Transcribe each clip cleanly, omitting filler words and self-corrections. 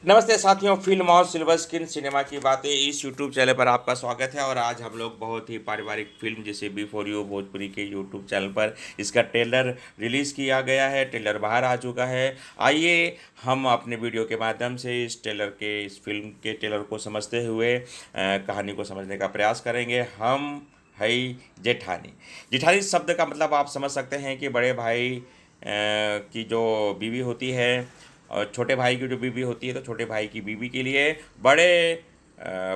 नमस्ते साथियों, फिल्म और सिल्वर स्क्रीन सिनेमा की बातें इस यूट्यूब चैनल पर आपका स्वागत है। और आज हम लोग बहुत ही पारिवारिक फिल्म जिसे बिफोर यू भोजपुरी के यूट्यूब चैनल पर इसका ट्रेलर रिलीज़ किया गया है। ट्रेलर बाहर आ चुका है। आइए हम अपने वीडियो के माध्यम से इस फिल्म के ट्रेलर को समझते हुए कहानी को समझने का प्रयास करेंगे। हम है जेठानी। जेठानी शब्द का मतलब आप समझ सकते हैं कि बड़े भाई की जो बीवी होती है और छोटे भाई की जो बीवी होती है, तो छोटे भाई की बीवी के लिए बड़े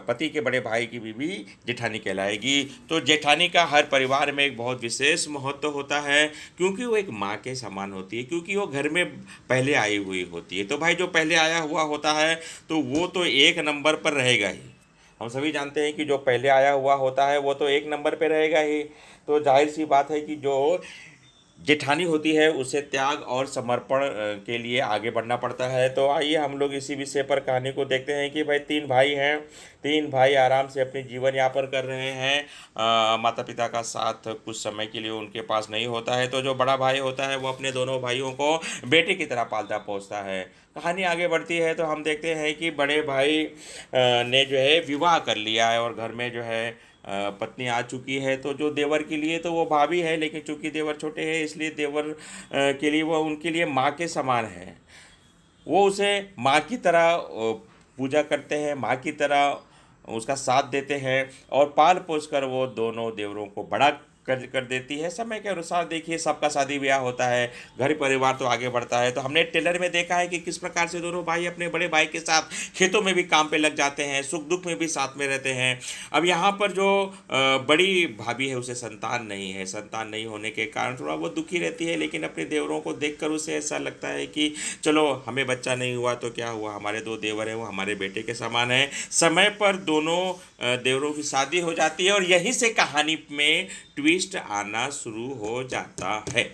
पति के बड़े भाई की बीवी जेठानी कहलाएगी। तो जेठानी का हर परिवार में एक बहुत विशेष महत्व होता है, क्योंकि वो एक माँ के समान होती है, क्योंकि वो घर में पहले आई हुई होती है। तो भाई जो पहले आया हुआ होता है तो वो तो एक नंबर पर रहेगा ही। हम सभी जानते हैं कि जो पहले आया हुआ होता है वो तो एक नंबर पे रहेगा ही। तो जाहिर सी बात है कि जो जेठानी होती है उसे त्याग और समर्पण के लिए आगे बढ़ना पड़ता है। तो आइए हम लोग इसी विषय पर कहानी को देखते हैं कि भाई तीन भाई हैं। तीन भाई आराम से अपनी जीवन यापन कर रहे हैं। माता पिता का साथ कुछ समय के लिए उनके पास नहीं होता है, तो जो बड़ा भाई होता है वो अपने दोनों भाइयों को बेटे की तरह पालता पोसता है। कहानी आगे बढ़ती है तो हम देखते हैं कि बड़े भाई ने जो है विवाह कर लिया है और घर में जो है पत्नी आ चुकी है। तो जो देवर के लिए तो वो भाभी है, लेकिन चूंकि देवर छोटे हैं इसलिए देवर के लिए वो उनके लिए माँ के समान है। वो उसे माँ की तरह पूजा करते हैं, माँ की तरह उसका साथ देते हैं और पाल पोस कर वो दोनों देवरों को बड़ा कर देती है। समय के अनुसार देखिए सबका शादी ब्याह होता है, घर परिवार तो आगे बढ़ता है। तो हमने ट्रेलर में देखा है कि किस प्रकार से दोनों भाई अपने बड़े भाई के साथ खेतों में भी काम पे लग जाते हैं, सुख दुख में भी साथ में रहते हैं। अब यहाँ पर जो बड़ी भाभी है उसे संतान नहीं है। संतान नहीं होने के कारण थोड़ा वो दुखी रहती है, लेकिन अपने देवरों को देखकर उसे ऐसा लगता है कि चलो हमें बच्चा नहीं हुआ तो क्या हुआ, हमारे दो देवर हैं वो हमारे बेटे के समान हैं। समय पर दोनों देवरों की शादी हो जाती है और यहीं से कहानी में ट्विस्ट आना शुरू हो जाता है।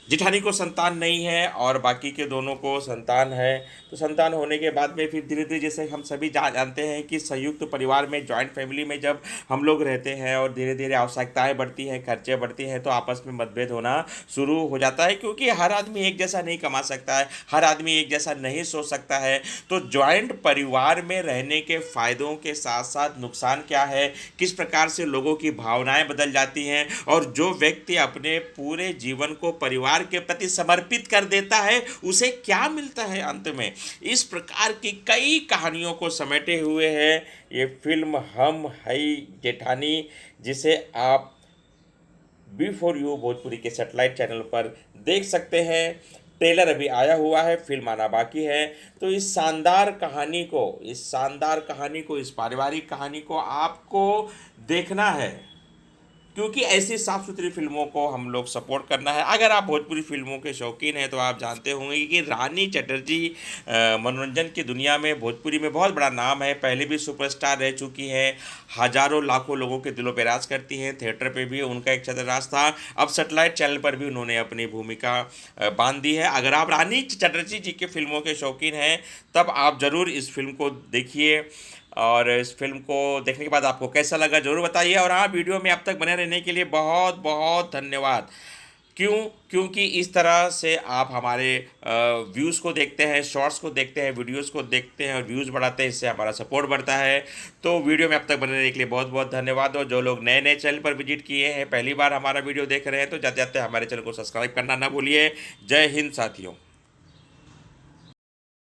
जेठानी को संतान नहीं है और बाकी के दोनों को संतान है। तो संतान होने के बाद में फिर धीरे धीरे, जैसे हम सभी जानते हैं कि संयुक्त परिवार में, जॉइंट फैमिली में जब हम लोग रहते हैं और धीरे धीरे आवश्यकताएं बढ़ती हैं, खर्चे बढ़ती हैं, तो आपस में मतभेद होना शुरू हो जाता है, क्योंकि हर आदमी एक जैसा नहीं कमा सकता है, हर आदमी एक जैसा नहीं सोच सकता है। तो जॉइंट परिवार में रहने के फायदों के साथ साथ नुकसान क्या है, किस प्रकार से लोगों की भावनाएं बदल जाती हैं, और जो व्यक्ति अपने पूरे जीवन को परिवार के प्रति समर्पित कर देता है उसे क्या मिलता है अंत में। इस प्रकार की कई कहानियों को समेटे हुए है ये फिल्म हम हई जेठानी, जिसे आप बिफोर यू भोजपुरी के सेटेलाइट चैनल पर देख सकते हैं। ट्रेलर अभी आया हुआ है, फिल्म आना बाकी है। तो इस शानदार कहानी को, इस पारिवारिक कहानी को आपको देखना है, क्योंकि ऐसी साफ सुथरी फिल्मों को हम लोग सपोर्ट करना है। अगर आप भोजपुरी फिल्मों के शौकीन हैं तो आप जानते होंगे कि रानी चटर्जी मनोरंजन की दुनिया में, भोजपुरी में बहुत बड़ा नाम है। पहले भी सुपरस्टार रह चुकी हैं, हजारों लाखों लोगों के दिलों पर राज करती हैं। थिएटर पे भी उनका एक छत्र राज था, अब सेटेलाइट चैनल पर भी उन्होंने अपनी भूमिका बांध दी है। अगर आप रानी चटर्जी जी के फिल्मों के शौकीन हैं तब आप ज़रूर इस फिल्म को देखिए, और इस फिल्म को देखने के बाद आपको कैसा लगा ज़रूर बताइए। और हाँ, वीडियो में अब तक बने रहने के लिए बहुत बहुत धन्यवाद। क्यों? क्योंकि इस तरह से आप हमारे व्यूज़ को देखते हैं, शॉर्ट्स को देखते हैं, वीडियोस को देखते हैं और व्यूज़ बढ़ाते हैं, इससे हमारा सपोर्ट बढ़ता है। तो वीडियो में अब तक बने रहने के लिए बहुत बहुत धन्यवाद। और जो लोग नए नए चैनल पर विजिट किए हैं, पहली बार हमारा वीडियो देख रहे हैं, तो जाते जाते हमारे चैनल को सब्सक्राइब करना ना भूलिए। जय हिंद साथियों।